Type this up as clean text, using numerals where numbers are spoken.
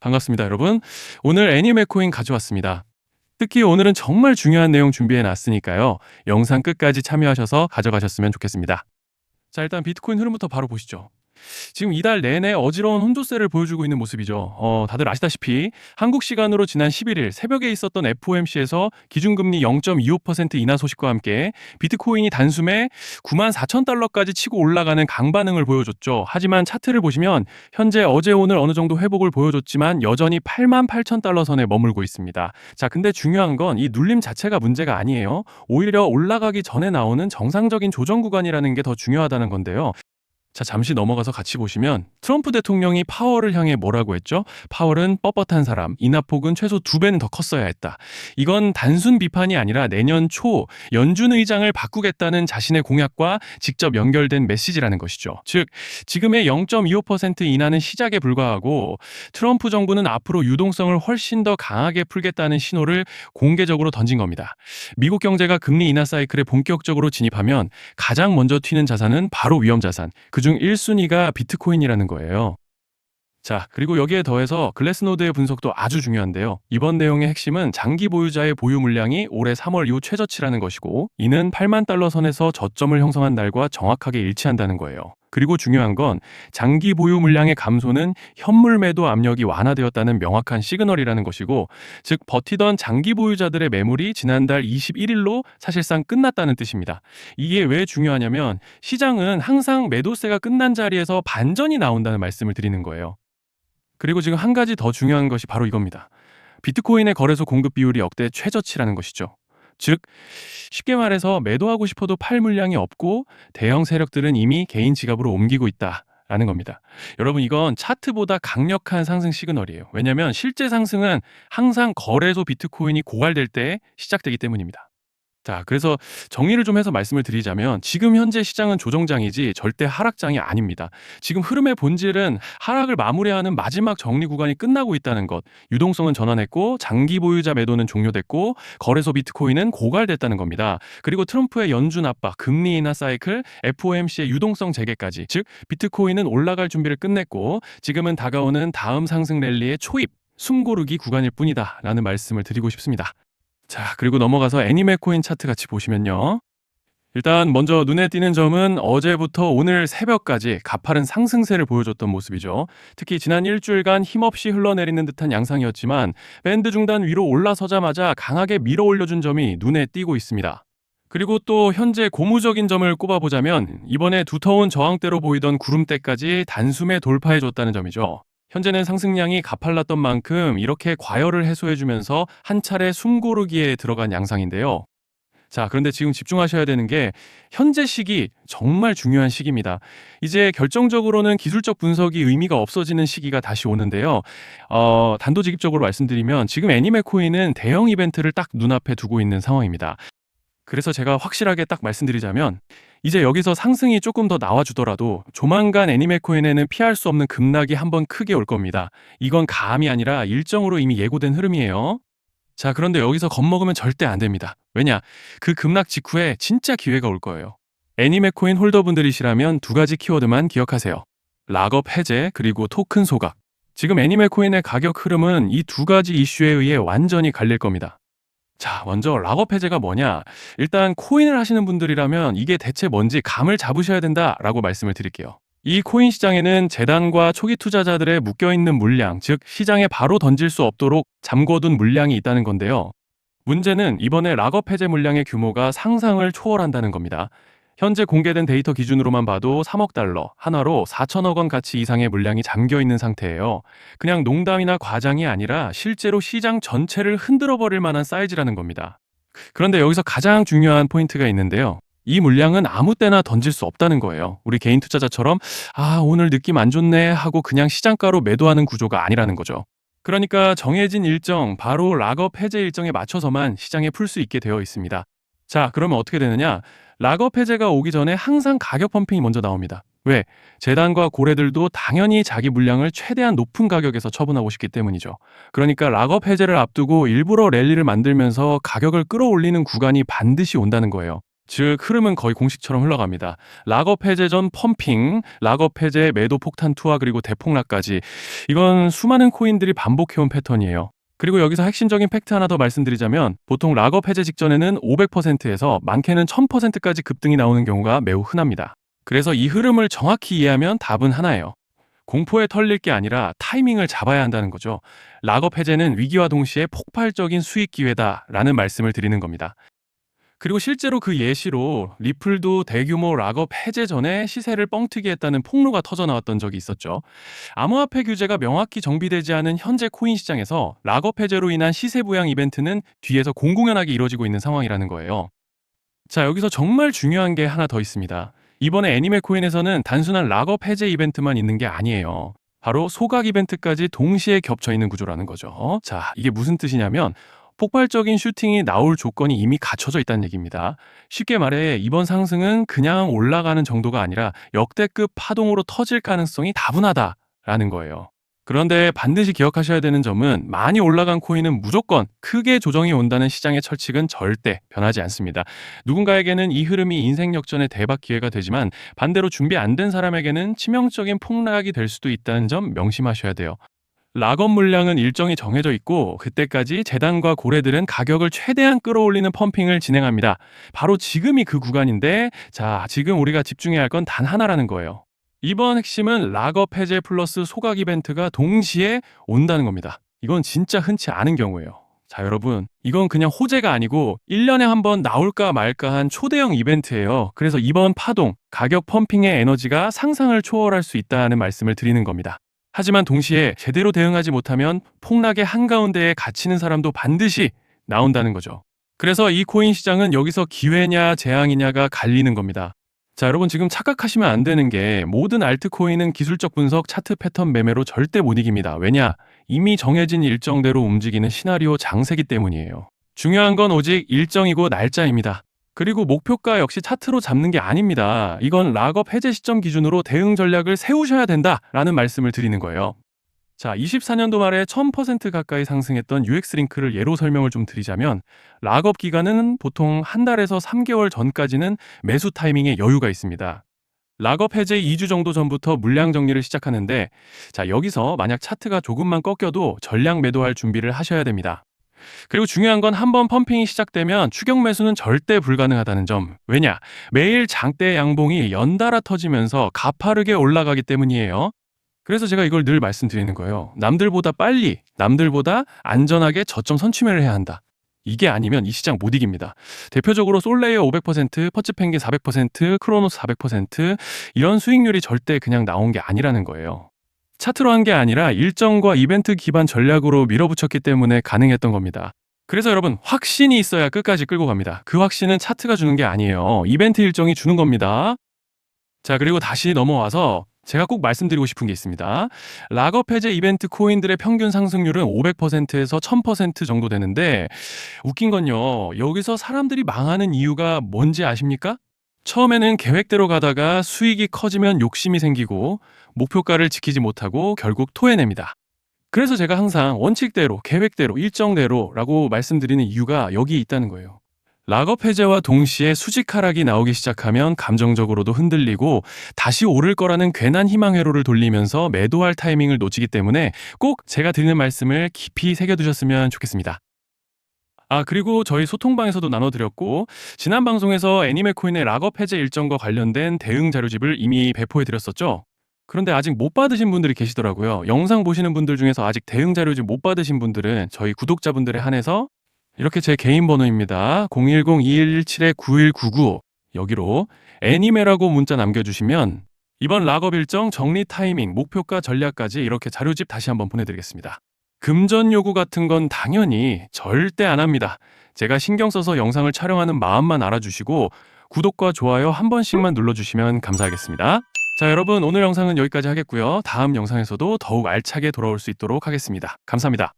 반갑습니다, 여러분. 오늘 애니메코인 가져왔습니다. 특히 오늘은 정말 중요한 내용 준비해 놨으니까요. 영상 끝까지 참여하셔서 가져가셨으면 좋겠습니다. 자, 일단 비트코인 흐름부터 바로 보시죠. 지금 이달 내내 어지러운 혼조세를 보여주고 있는 모습이죠. 다들 아시다시피 한국 시간으로 지난 11일 새벽에 있었던 FOMC에서 기준금리 0.25% 인하 소식과 함께 비트코인이 단숨에 94,000달러까지 치고 올라가는 강반응을 보여줬죠. 하지만 차트를 보시면 현재 어제 오늘 어느 정도 회복을 보여줬지만 여전히 88,000달러 선에 머물고 있습니다. 자, 근데 중요한 건 이 눌림 자체가 문제가 아니에요. 오히려 올라가기 전에 나오는 정상적인 조정 구간이라는 게 더 중요하다는 건데요. 자, 잠시 넘어가서 같이 보시면 트럼프 대통령이 파월을 향해 뭐라고 했죠? 파월은 뻣뻣한 사람, 인하폭은 최소 2배는 더 컸어야 했다. 이건 단순 비판이 아니라 내년 초 연준 의장을 바꾸겠다는 자신의 공약과 직접 연결된 메시지라는 것이죠. 즉, 지금의 0.25% 인하는 시작에 불과하고 트럼프 정부는 앞으로 유동성을 훨씬 더 강하게 풀겠다는 신호를 공개적으로 던진 겁니다. 미국 경제가 금리 인하 사이클에 본격적으로 진입하면 가장 먼저 튀는 자산은 바로 위험자산. 그중 1순위가 비트코인이라는 거예요. 자, 그리고 여기에 더해서 글래스노드의 분석도 아주 중요한데요. 이번 내용의 핵심은 장기 보유자의 보유 물량이 올해 3월 이후 최저치라는 것이고, 이는 8만 달러 선에서 저점을 형성한 날과 정확하게 일치한다는 거예요. 그리고 중요한 건 장기 보유 물량의 감소는 현물 매도 압력이 완화되었다는 명확한 시그널이라는 것이고, 즉 버티던 장기 보유자들의 매물이 지난달 21일로 사실상 끝났다는 뜻입니다. 이게 왜 중요하냐면 시장은 항상 매도세가 끝난 자리에서 반전이 나온다는 말씀을 드리는 거예요. 그리고 지금 한 가지 더 중요한 것이 바로 이겁니다. 비트코인의 거래소 공급 비율이 역대 최저치라는 것이죠. 즉, 쉽게 말해서 매도하고 싶어도 팔 물량이 없고 대형 세력들은 이미 개인 지갑으로 옮기고 있다라는 겁니다. 여러분, 이건 차트보다 강력한 상승 시그널이에요. 왜냐하면 실제 상승은 항상 거래소 비트코인이 고갈될 때 시작되기 때문입니다. 자, 그래서 정리를 좀 해서 말씀을 드리자면 지금 현재 시장은 조정장이지 절대 하락장이 아닙니다. 지금 흐름의 본질은 하락을 마무리하는 마지막 정리 구간이 끝나고 있다는 것, 유동성은 전환했고 장기 보유자 매도는 종료됐고 거래소 비트코인은 고갈됐다는 겁니다. 그리고 트럼프의 연준 압박, 금리 인하 사이클, FOMC의 유동성 재개까지, 즉 비트코인은 올라갈 준비를 끝냈고 지금은 다가오는 다음 상승 랠리의 초입, 숨고르기 구간일 뿐이다 라는 말씀을 드리고 싶습니다. 자, 그리고 넘어가서 애니메코인 차트 같이 보시면요. 일단 먼저 눈에 띄는 점은 어제부터 오늘 새벽까지 가파른 상승세를 보여줬던 모습이죠. 특히 지난 일주일간 힘없이 흘러내리는 듯한 양상이었지만 밴드 중단 위로 올라서자마자 강하게 밀어 올려준 점이 눈에 띄고 있습니다. 그리고 또 현재 고무적인 점을 꼽아보자면 이번에 두터운 저항대로 보이던 구름대까지 단숨에 돌파해줬다는 점이죠. 현재는 상승량이 가팔랐던 만큼 이렇게 과열을 해소해주면서 한 차례 숨고르기에 들어간 양상인데요. 자, 그런데 지금 집중하셔야 되는 게 현재 시기 정말 중요한 시기입니다. 이제 결정적으로는 기술적 분석이 의미가 없어지는 시기가 다시 오는데요. 단도직입적으로 말씀드리면 지금 애니메코인은 대형 이벤트를 딱 눈앞에 두고 있는 상황입니다. 그래서 제가 확실하게 딱 말씀드리자면 이제 여기서 상승이 조금 더 나와주더라도 조만간 애니메코인에는 피할 수 없는 급락이 한번 크게 올 겁니다. 이건 감이 아니라 일정으로 이미 예고된 흐름이에요. 자, 그런데 여기서 겁먹으면 절대 안 됩니다. 왜냐? 그 급락 직후에 진짜 기회가 올 거예요. 애니메코인 홀더분들이시라면 두 가지 키워드만 기억하세요. 락업 해제 그리고 토큰 소각. 지금 애니메코인의 가격 흐름은 이 두 가지 이슈에 의해 완전히 갈릴 겁니다. 자, 먼저 락업 해제가 뭐냐? 일단 코인을 하시는 분들이라면 이게 대체 뭔지 감을 잡으셔야 된다라고 말씀을 드릴게요. 이 코인 시장에는 재단과 초기 투자자들의 묶여있는 물량, 즉 시장에 바로 던질 수 없도록 잠궈둔 물량이 있다는 건데요. 문제는 이번에 락업 해제 물량의 규모가 상상을 초월한다는 겁니다. 현재 공개된 데이터 기준으로만 봐도 3억 달러, 한화로 4천억 원 가치 이상의 물량이 잠겨 있는 상태예요. 그냥 농담이나 과장이 아니라 실제로 시장 전체를 흔들어 버릴 만한 사이즈라는 겁니다. 그런데 여기서 가장 중요한 포인트가 있는데요. 이 물량은 아무 때나 던질 수 없다는 거예요. 우리 개인 투자자처럼 오늘 느낌 안 좋네 하고 그냥 시장가로 매도하는 구조가 아니라는 거죠. 그러니까 정해진 일정, 바로 락업 해제 일정에 맞춰서만 시장에 풀 수 있게 되어 있습니다. 자, 그러면 어떻게 되느냐? 락업 해제가 오기 전에 항상 가격 펌핑이 먼저 나옵니다. 왜? 재단과 고래들도 당연히 자기 물량을 최대한 높은 가격에서 처분하고 싶기 때문이죠. 그러니까 락업 해제를 앞두고 일부러 랠리를 만들면서 가격을 끌어올리는 구간이 반드시 온다는 거예요. 즉 흐름은 거의 공식처럼 흘러갑니다. 락업 해제 전 펌핑, 락업 해제 매도 폭탄 투하 그리고 대폭락까지 이건 수많은 코인들이 반복해온 패턴이에요. 그리고 여기서 핵심적인 팩트 하나 더 말씀드리자면 보통 락업 해제 직전에는 500%에서 많게는 1000%까지 급등이 나오는 경우가 매우 흔합니다. 그래서 이 흐름을 정확히 이해하면 답은 하나예요. 공포에 털릴 게 아니라 타이밍을 잡아야 한다는 거죠. 락업 해제는 위기와 동시에 폭발적인 수익 기회다라는 말씀을 드리는 겁니다. 그리고 실제로 그 예시로 리플도 대규모 락업 해제 전에 시세를 뻥튀기 했다는 폭로가 터져 나왔던 적이 있었죠. 암호화폐 규제가 명확히 정비되지 않은 현재 코인 시장에서 락업 해제로 인한 시세 부양 이벤트는 뒤에서 공공연하게 이루어지고 있는 상황이라는 거예요. 자, 여기서 정말 중요한 게 하나 더 있습니다. 이번에 애니메 코인에서는 단순한 락업 해제 이벤트만 있는 게 아니에요. 바로 소각 이벤트까지 동시에 겹쳐 있는 구조라는 거죠. 자, 이게 무슨 뜻이냐면 폭발적인 슈팅이 나올 조건이 이미 갖춰져 있다는 얘기입니다. 쉽게 말해 이번 상승은 그냥 올라가는 정도가 아니라 역대급 파동으로 터질 가능성이 다분하다라는 거예요. 그런데 반드시 기억하셔야 되는 점은 많이 올라간 코인은 무조건 크게 조정이 온다는 시장의 철칙은 절대 변하지 않습니다. 누군가에게는 이 흐름이 인생 역전의 대박 기회가 되지만 반대로 준비 안 된 사람에게는 치명적인 폭락이 될 수도 있다는 점 명심하셔야 돼요. 락업 물량은 일정이 정해져 있고 그때까지 재단과 고래들은 가격을 최대한 끌어올리는 펌핑을 진행합니다. 바로 지금이 그 구간인데 자, 지금 우리가 집중해야 할 건 단 하나라는 거예요. 이번 핵심은 락업 해제 플러스 소각 이벤트가 동시에 온다는 겁니다. 이건 진짜 흔치 않은 경우예요. 자, 여러분, 이건 그냥 호재가 아니고 1년에 한 번 나올까 말까 한 초대형 이벤트예요. 그래서 이번 파동, 가격 펌핑의 에너지가 상상을 초월할 수 있다는 말씀을 드리는 겁니다. 하지만 동시에 제대로 대응하지 못하면 폭락의 한가운데에 갇히는 사람도 반드시 나온다는 거죠. 그래서 이 코인 시장은 여기서 기회냐 재앙이냐가 갈리는 겁니다. 자, 여러분 지금 착각하시면 안 되는 게 모든 알트코인은 기술적 분석, 차트 패턴 매매로 절대 못 이깁니다. 왜냐? 이미 정해진 일정대로 움직이는 시나리오 장세기 때문이에요. 중요한 건 오직 일정이고 날짜입니다. 그리고 목표가 역시 차트로 잡는 게 아닙니다. 이건 락업 해제 시점 기준으로 대응 전략을 세우셔야 된다라는 말씀을 드리는 거예요. 자, 24년도 말에 1000% 가까이 상승했던 UX링크를 예로 설명을 좀 드리자면 락업 기간은 보통 한 달에서 3개월 전까지는 매수 타이밍에 여유가 있습니다. 락업 해제 2주 정도 전부터 물량 정리를 시작하는데 자, 여기서 만약 차트가 조금만 꺾여도 전량 매도할 준비를 하셔야 됩니다. 그리고 중요한 건 한번 펌핑이 시작되면 추격 매수는 절대 불가능하다는 점. 왜냐? 매일 장대 양봉이 연달아 터지면서 가파르게 올라가기 때문이에요. 그래서 제가 이걸 늘 말씀드리는 거예요. 남들보다 빨리, 남들보다 안전하게 저점 선취매를 해야 한다. 이게 아니면 이 시장 못 이깁니다. 대표적으로 솔레이어 500%, 퍼치펭귄 400%, 크로노스 400% 이런 수익률이 절대 그냥 나온 게 아니라는 거예요. 차트로 한 게 아니라 일정과 이벤트 기반 전략으로 밀어붙였기 때문에 가능했던 겁니다. 그래서 여러분 확신이 있어야 끝까지 끌고 갑니다. 그 확신은 차트가 주는 게 아니에요. 이벤트 일정이 주는 겁니다. 자, 그리고 다시 넘어와서 제가 꼭 말씀드리고 싶은 게 있습니다. 락업 해제 이벤트 코인들의 평균 상승률은 500%에서 1000% 정도 되는데 웃긴 건요. 여기서 사람들이 망하는 이유가 뭔지 아십니까? 처음에는 계획대로 가다가 수익이 커지면 욕심이 생기고 목표가를 지키지 못하고 결국 토해냅니다. 그래서 제가 항상 원칙대로, 계획대로, 일정대로라고 말씀드리는 이유가 여기 있다는 거예요. 락업 해제와 동시에 수직 하락이 나오기 시작하면 감정적으로도 흔들리고 다시 오를 거라는 괜한 희망 회로를 돌리면서 매도할 타이밍을 놓치기 때문에 꼭 제가 드리는 말씀을 깊이 새겨두셨으면 좋겠습니다. 아, 그리고 저희 소통방에서도 나눠드렸고 지난 방송에서 애니메코인의 락업 해제 일정과 관련된 대응 자료집을 이미 배포해드렸었죠. 그런데 아직 못 받으신 분들이 계시더라고요. 영상 보시는 분들 중에서 아직 대응 자료집 못 받으신 분들은 저희 구독자분들에 한해서 이렇게 제 개인 번호입니다. 010-2117-9199 여기로 애니메라고 문자 남겨주시면 이번 락업 일정 정리 타이밍, 목표가 전략까지 이렇게 자료집 다시 한번 보내드리겠습니다. 금전 요구 같은 건 당연히 절대 안 합니다. 제가 신경 써서 영상을 촬영하는 마음만 알아주시고 구독과 좋아요 한 번씩만 눌러주시면 감사하겠습니다. 자, 여러분 오늘 영상은 여기까지 하겠고요. 다음 영상에서도 더욱 알차게 돌아올 수 있도록 하겠습니다. 감사합니다.